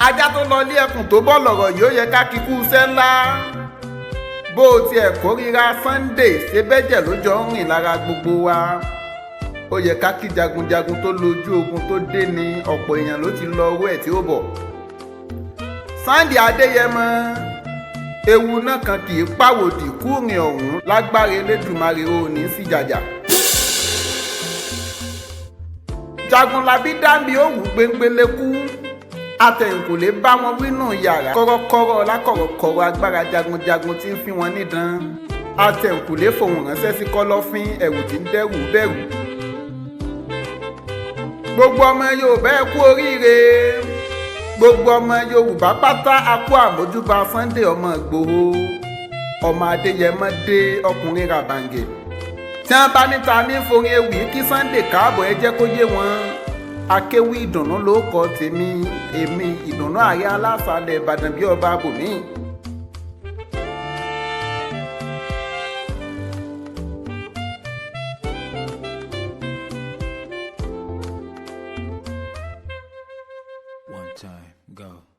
ajá tó lọ ilé ẹkùn tó bọ́ lọ̀rọ̀ yóò yẹ ká kíkú iṣẹ́ ńlá. bó o tiẹ̀ kórìíra Sunday ṣe bẹ́jẹ̀ ló jọ ń rìn lára gbogbo wa. ó yẹ ká kí jagunjagun tó lójú ogun tó dé ní ọ̀pọ̀ èèyàn ló ti lọ owó ẹ̀ tí ó bọ̀. Sunday Adéyẹmọ ewu náà kan kì í pàwòdì kúrin ọ̀hún lágbára Elédùmarè ò ní sí jàjà. Jagunlabi dábì òwú gbẹngbẹlẹ́kú àtẹ̀yìnkùlé bá wọn wínú yàrá kọ́rọ́kọ́rọ́ lákọ̀rọ̀kọ̀rọ̀ agbára jagunjagun tí ń fi wọn nídán àtẹ̀yìnkùlé fòun ránṣẹ́ sí kọ́lọ́fín ẹ̀rù tí ń dẹ́rù bẹ̀rù. gbogbo ọmọ Yorùbá ẹ kú oríire, gbogbo ọmọ Yorùbá pátá a kú àmójúbà Sunday ọmọ Igboho ọmọ Adéyẹmọ dé ọkùnrin ràbàǹgẹ̀. tí wọ́n bá níta ní forin ewì kí Sunday káàbọ̀ ẹ jẹ́ kó yé wọn. akéwì ìdùnnú ló kọ tèmi, èmi ìdùnnú ààrẹ aláṣàlẹ̀ Ìbàdàn bí ọba bòmí. One time, go.